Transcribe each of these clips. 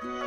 Today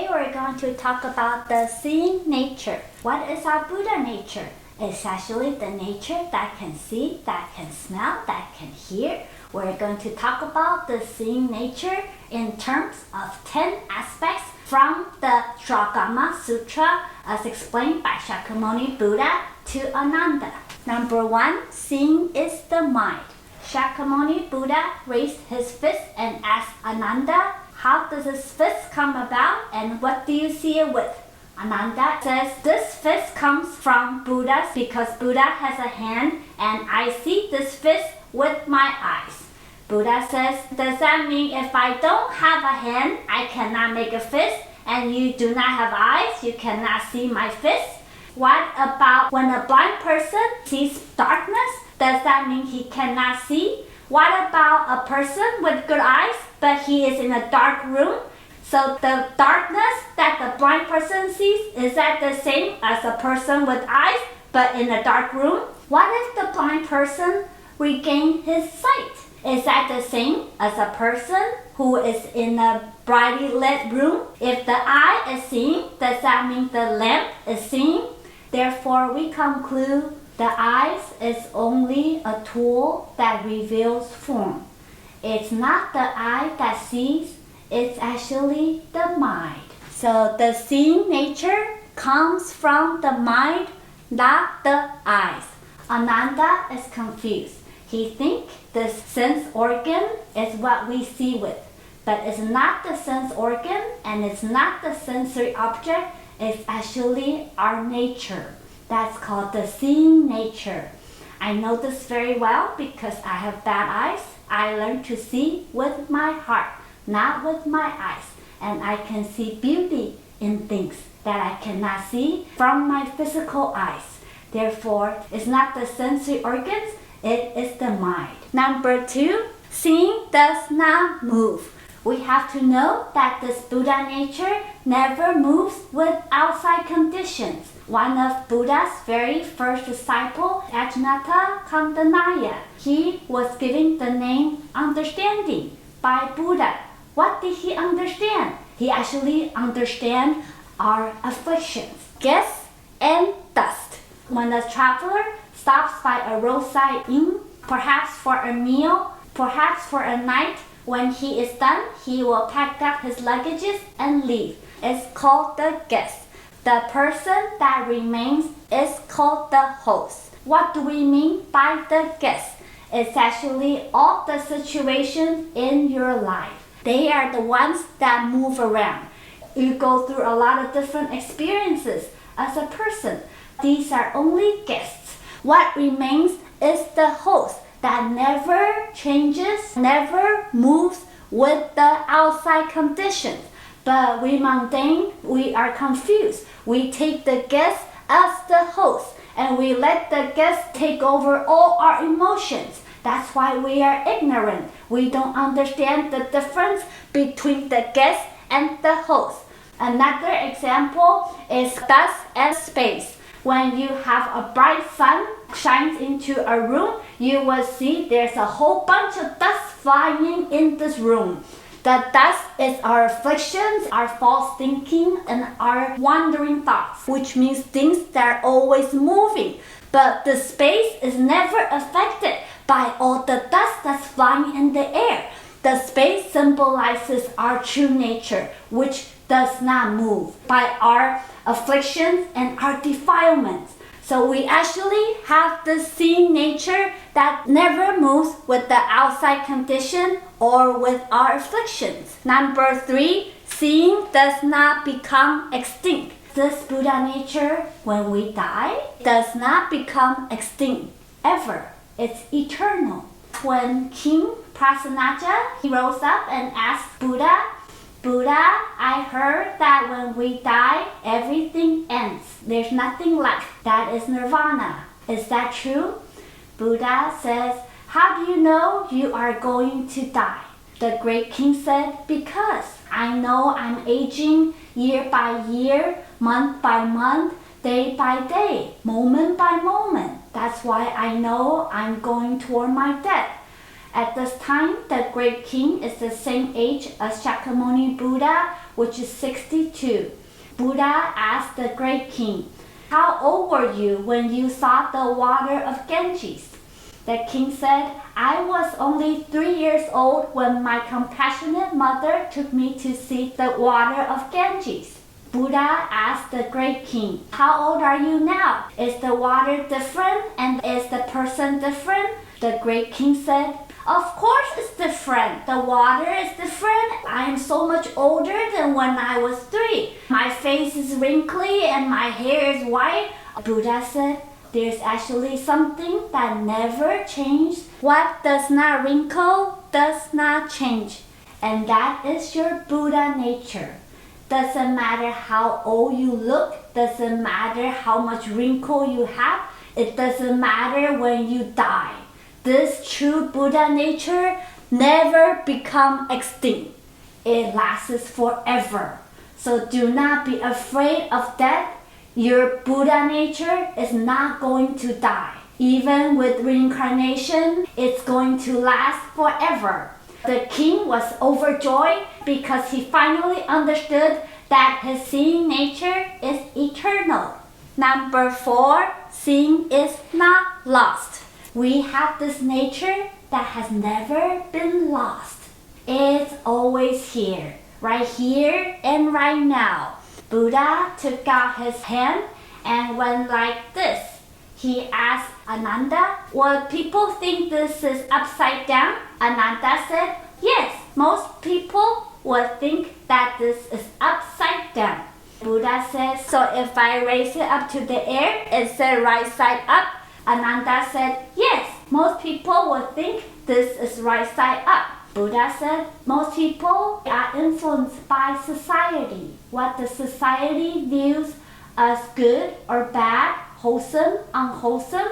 we're going to talk about the seeing nature. What is our Buddha nature? It's actually the nature that can see, that can smell, that can hear. We're going to talk about the seeing nature in terms of 10 aspects from the Shragamma Sutra as explained by Shakyamuni Buddha to Ananda. Number 1, seeing is the mind. Shakyamuni Buddha raised his fist and asked Ananda, how does this fist come about and what do you see it with? Ananda says this fist comes from Buddha because Buddha has a hand and I see this fist with my eyes. Buddha says, does that mean if I don't have a hand, I cannot make a fist, and you do not have eyes, you cannot see my fist? What about when a blind person sees darkness? Does that mean he cannot see? What about a person with good eyes, but he is in a dark room? So the darkness that the blind person sees, is that the same as a person with eyes, but in a dark room? What if the blind person regains his sight? Is that the same as a person who is in a brightly lit room? If the eye is seeing, does that mean the lamp is seeing? Therefore, we conclude the eyes is only a tool that reveals form. It's not the eye that sees, it's actually the mind. So the seeing nature comes from the mind, not the eyes. Ananda is confused. He thinks this sense organ is what we see with, but it's not the sense organ and it's not the sensory object, it's actually our nature. That's called the seeing nature. I know this very well because I have bad eyes. I learned to see with my heart, not with my eyes. And I can see beauty in things that I cannot see from my physical eyes. Therefore, it's not the sensory organs, it is the mind. Number 2, seeing does not move. We have to know that this Buddha nature never moves with outside conditions. One of Buddha's very first disciple, Ajnata Kandanaya, he was given the name understanding by Buddha. What did he understand? He actually understands our afflictions, guests, and dust. When a traveler stops by a roadside inn, perhaps for a meal, perhaps for a night, when he is done, he will pack up his luggages and leave. It's called the guest. The person that remains is called the host. What do we mean by the guest? It's actually all the situations in your life. They are the ones that move around. You go through a lot of different experiences as a person. These are only guests. What remains is the host that never changes, never moves with the outside conditions. But we mundane, we are confused. We take the guest as the host and we let the guest take over all our emotions. That's why we are ignorant. We don't understand the difference between the guest and the host. Another example is dust and space. When you have a bright sun shines into a room, you will see there's a whole bunch of dust flying in this room. The dust is our afflictions, our false thinking, and our wandering thoughts, which means things that are always moving. But the space is never affected by all the dust that's flying in the air. The space symbolizes our true nature, which does not move by our afflictions and our defilements. So we actually have the seeing nature that never moves with the outside condition or with our afflictions. Number 3, seeing does not become extinct. This Buddha nature, when we die, does not become extinct ever. It's eternal. When King Prasannaja, he rose up and asked Buddha, I heard that when we die, everything ends. There's nothing left. That is nirvana. Is that true? Buddha says, how do you know you are going to die? The great king said, because I know I'm aging year by year, month by month, day by day, moment by moment. That's why I know I'm going toward my death. At this time, the great king is the same age as Shakyamuni Buddha, which is 62. Buddha asked the great king, how old were you when you saw the water of Ganges? The king said, I was only 3 years old when my compassionate mother took me to see the water of Ganges. Buddha asked the great king, how old are you now? Is the water different and is the person different? The great king said, of course it's different. The water is different. I am so much older than when I was 3. My face is wrinkly and my hair is white. Buddha said, there's actually something that never changes. What does not wrinkle does not change. And that is your Buddha nature. Doesn't matter how old you look. Doesn't matter how much wrinkle you have. It doesn't matter when you die. This true Buddha nature never become extinct. It lasts forever. So do not be afraid of death. Your Buddha nature is not going to die. Even with reincarnation, it's going to last forever. The king was overjoyed because he finally understood that his seeing nature is eternal. Number 4, seeing is not lost. We have this nature that has never been lost. It's always here, right here and right now. Buddha took out his hand and went like this. He asked Ananda, would people think this is upside down? Ananda said, yes, most people would think that this is upside down. Buddha says, so if I raise it up to the air, is it right side up? Ananda said, yes, most people would think this is right side up. Buddha said, most people are influenced by society. What the society views as good or bad, wholesome, unwholesome.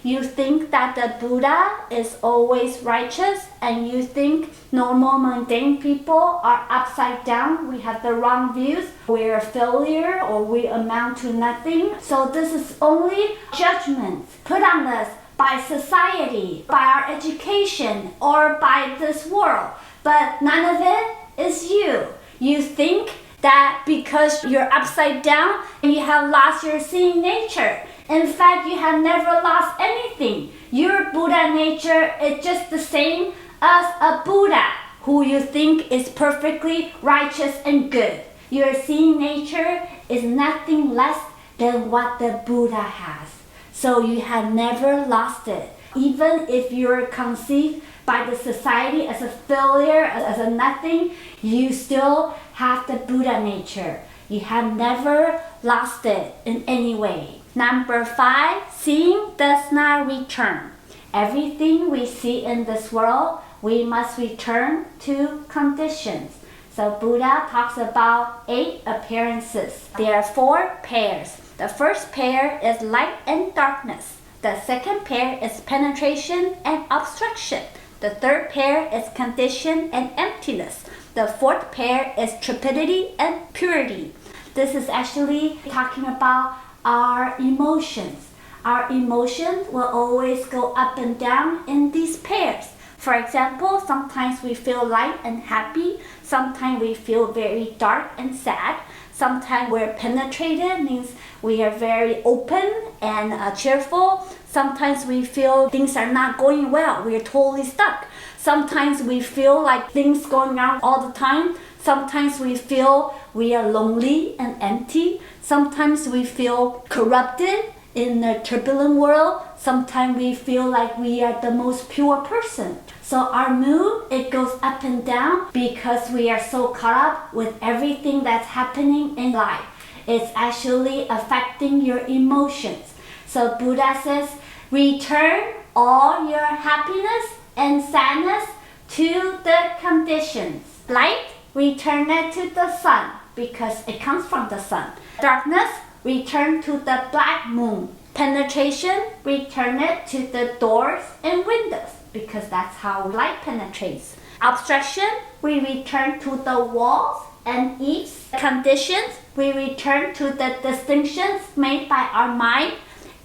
You think that the Buddha is always righteous and you think normal mundane people are upside down. We have the wrong views. We're a failure or we amount to nothing. So this is only judgments put on us by society, by our education, or by this world. But none of it is you. You think that because you're upside down, you have lost your seeing nature. In fact, you have never lost anything. Your Buddha nature is just the same as a Buddha who you think is perfectly righteous and good. Your seeing nature is nothing less than what the Buddha has. So you have never lost it. Even if you're conceived by the society as a failure, as a nothing, you still have the Buddha nature. You have never lost it in any way. Number 5, seeing does not return. Everything we see in this world, we must return to conditions. So Buddha talks about 8 appearances. There are 4 pairs. The first pair is light and darkness. The second pair is penetration and obstruction. The third pair is condition and emptiness. The fourth pair is trepidity and purity. This is actually talking about our emotions. Our emotions will always go up and down in these pairs. For example, sometimes we feel light and happy. Sometimes we feel very dark and sad. Sometimes we're penetrated, means we are very open and cheerful. Sometimes we feel things are not going well. We are totally stuck. Sometimes we feel like things going on all the time. Sometimes we feel we are lonely and empty. Sometimes we feel corrupted in a turbulent world. Sometimes we feel like we are the most pure person. So our mood, it goes up and down because we are so caught up with everything that's happening in life. It's actually affecting your emotions. So Buddha says, return all your happiness and sadness to the conditions. Light, return it to the sun because it comes from the sun. Darkness, return to the black moon. Penetration, return it to the doors and windows because that's how light penetrates. Abstraction, we return to the walls and ifs. Conditions, we return to the distinctions made by our mind.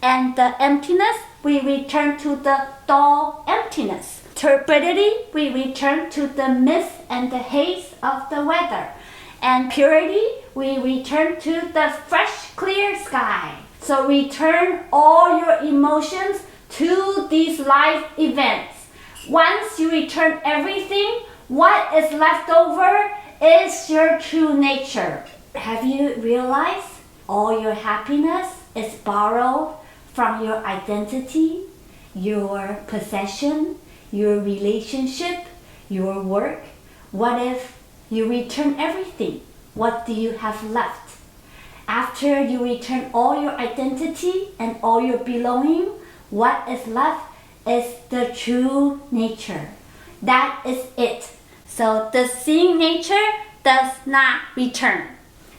And the emptiness, we return to the dull emptiness. Turbidity, we return to the mist and the haze of the weather. And purity, we return to the fresh, clear sky. So return all your emotions to these life events. Once you return everything, what is left over is your true nature. Have you realized all your happiness is borrowed from your identity, your possession, your relationship, your work? What if you return everything? What do you have left? After you return all your identity and all your belonging, what is left is the true nature. That is it. So the seeing nature does not return.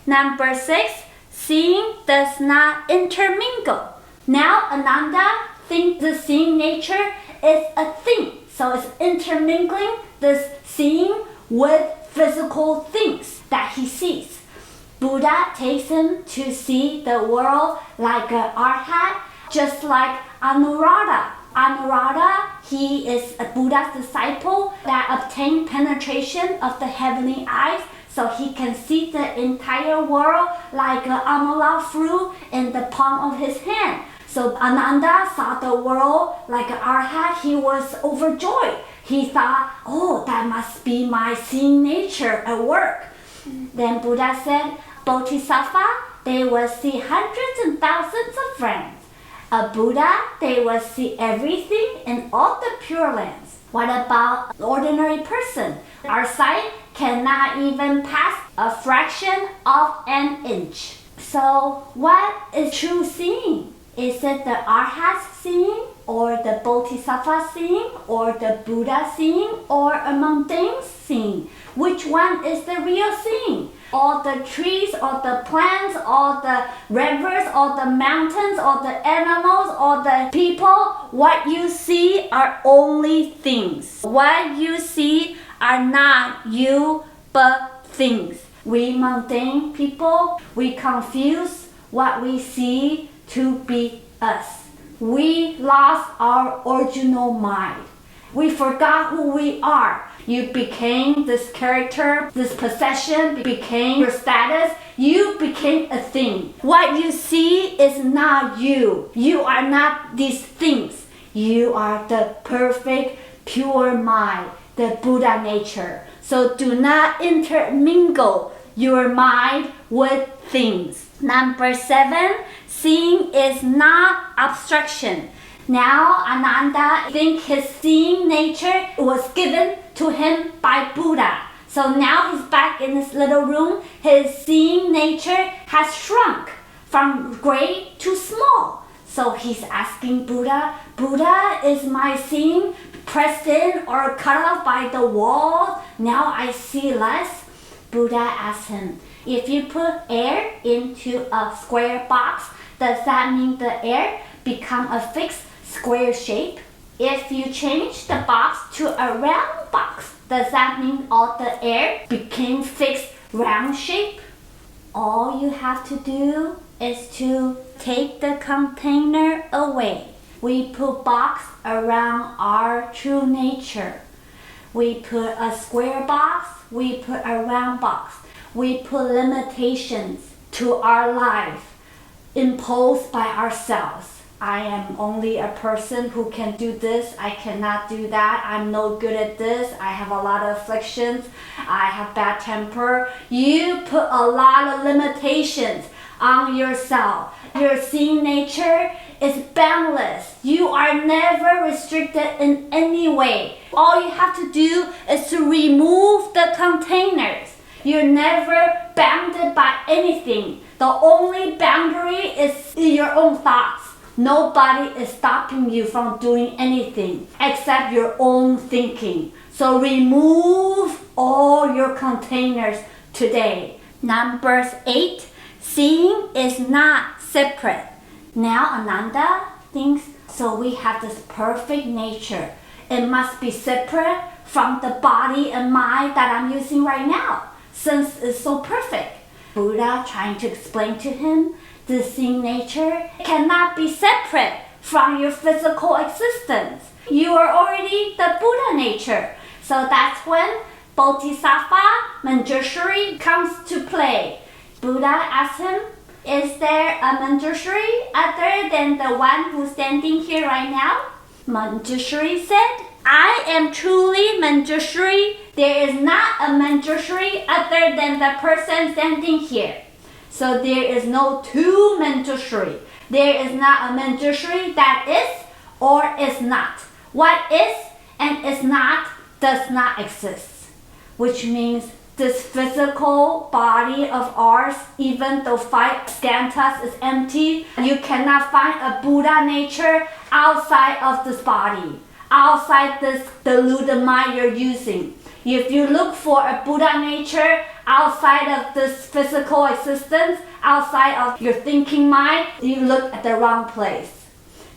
Number 6, seeing does not intermingle. Now Ananda thinks the seeing nature is a thing. So it's intermingling this seeing with physical things that he sees. Buddha takes him to see the world like an arhat, just like Anuruddha. Anuruddha, he is a Buddha's disciple that obtained penetration of the heavenly eyes, so he can see the entire world like an amala fruit in the palm of his hand. So Ananda saw the world like an arhat. He was overjoyed. He thought, oh, that must be my seeing nature at work. Then Buddha said, Bodhisattva, they will see hundreds and thousands of friends. A Buddha, they will see everything in all the pure lands. What about an ordinary person? Our sight cannot even pass a fraction of an inch. So what is true seeing? Is it the arhat seeing, or the Bodhisattva seeing, or the Buddha seeing, or a mundane seeing? Which one is the real seeing? All the trees, all the plants, all the rivers, all the mountains, all the animals, all the people, what you see are only things. What you see are not you, but things. We mundane people, we confuse what we see to be us. We lost our original mind. We forgot who we are. You became this character, this possession became your status. You became a thing. What you see is not you. You are not these things. You are the perfect, pure mind, the Buddha nature. So do not intermingle your mind with things. Number 7, seeing is not abstraction. Now Ananda thinks his seeing nature was given to him by Buddha. So now he's back in his little room. His seeing nature has shrunk from great to small. So he's asking Buddha, Buddha, is my seeing pressed in or cut off by the wall? Now I see less. Buddha asked him, if you put air into a square box, does that mean the air become a fixed square shape? If you change the box to a round box, does that mean all the air became fixed round shape? All you have to do is to take the container away. We put box around our true nature. We put a square box, we put a round box. We put limitations to our life imposed by ourselves. I am only a person who can do this. I cannot do that. I'm no good at this. I have a lot of afflictions. I have bad temper. You put a lot of limitations on yourself. Your seeing nature is boundless. You are never restricted in any way. All you have to do is to remove the containers. You're never bounded by anything. The only boundary is your own thoughts. Nobody is stopping you from doing anything except your own thinking. So remove all your containers today. Number 8, seeing is not separate. Now Ananda thinks, so we have this perfect nature. It must be separate from the body and mind that I'm using right now, since it's so perfect. Buddha trying to explain to him, the seeing nature cannot be separate from your physical existence. You are already the Buddha nature. So that's when Bodhisattva Manjushri comes to play. Buddha asked him, is there a Manjushri other than the one who's standing here right now? Manjushri said, I am truly Manjushri. There is not a Manjushri other than the person standing here. So there is no two Manjushri. There is not a Manjushri that is or is not. What is and is not does not exist. Which means this physical body of ours, even though 5 skandhas is empty, you cannot find a Buddha nature outside of this body, outside this deluded mind you're using. If you look for a Buddha nature outside of this physical existence, outside of your thinking mind, you look at the wrong place.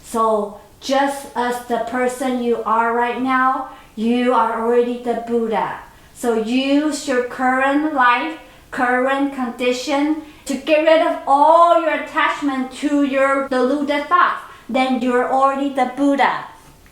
So just as the person you are right now, you are already the Buddha. So use your current life, current condition to get rid of all your attachment to your deluded thoughts. Then you're already the Buddha.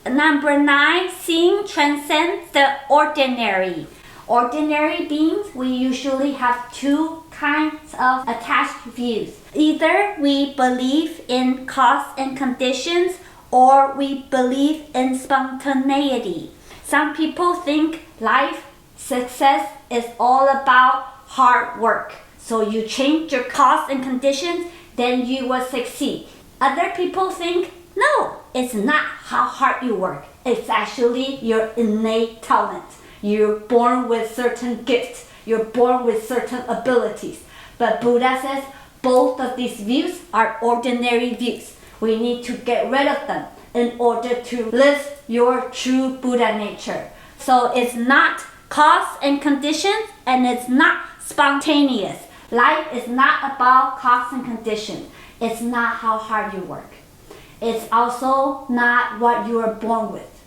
Number 9, seeing transcends the ordinary. Ordinary beings, we usually have 2 kinds of attached views. Either we believe in cause and conditions, or we believe in spontaneity. Some people think life, success is all about hard work. So you change your cause and conditions, then you will succeed. Other people think, no, it's not how hard you work. It's actually your innate talent. You're born with certain gifts. You're born with certain abilities. But Buddha says both of these views are ordinary views. We need to get rid of them in order to live your true Buddha nature. So it's not cause and conditions, and it's not spontaneous. Life is not about cause and conditions. It's not how hard you work. It's also not what you are born with.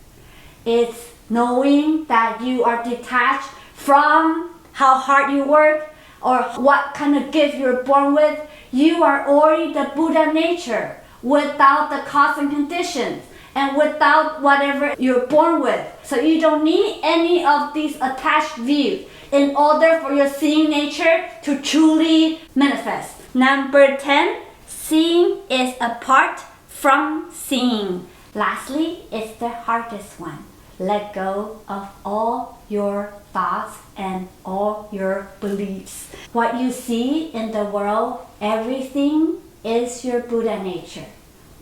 It's knowing that you are detached from how hard you work or what kind of gift you're born with. You are already the Buddha nature without the cause and conditions and without whatever you're born with. So you don't need any of these attached views in order for your seeing nature to truly manifest. Number 10, seeing is apart from seeing. Lastly, it's the hardest one. Let go of all your thoughts and all your beliefs. What you see in the world, everything is your Buddha nature.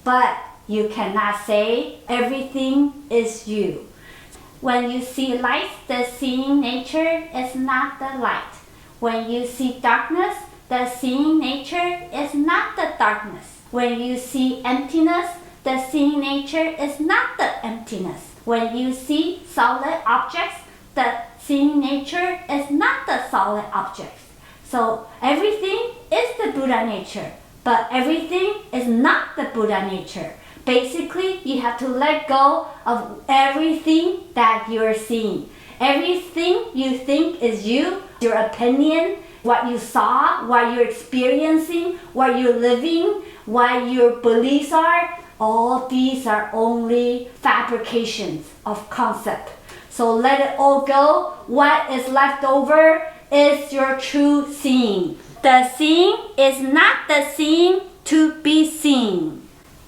But you cannot say everything is you. When you see light, the seeing nature is not the light. When you see darkness, the seeing nature is not the darkness. When you see emptiness, the seeing nature is not the emptiness. When you see solid objects, the seeing nature is not the solid objects. So everything is the Buddha nature, but everything is not the Buddha nature. Basically, you have to let go of everything that you're seeing. Everything you think is you, your opinion, what you saw, what you're experiencing, what you're living, what your beliefs are, all these are only fabrications of concept. So let it all go. What is left over is your true seeing. The seeing is not the seeing to be seen.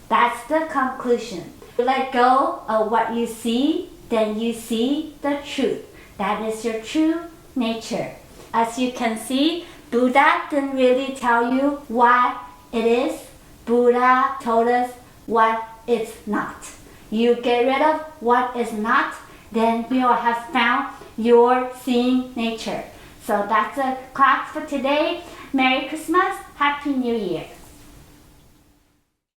That's the conclusion. Let go of what you see, then you see the truth. That is your true nature. As you can see, Buddha didn't really tell you what it is. Buddha told us what it's not. You get rid of what is not, then you will have found your seeing nature. So that's a class for today. Merry Christmas, Happy New Year.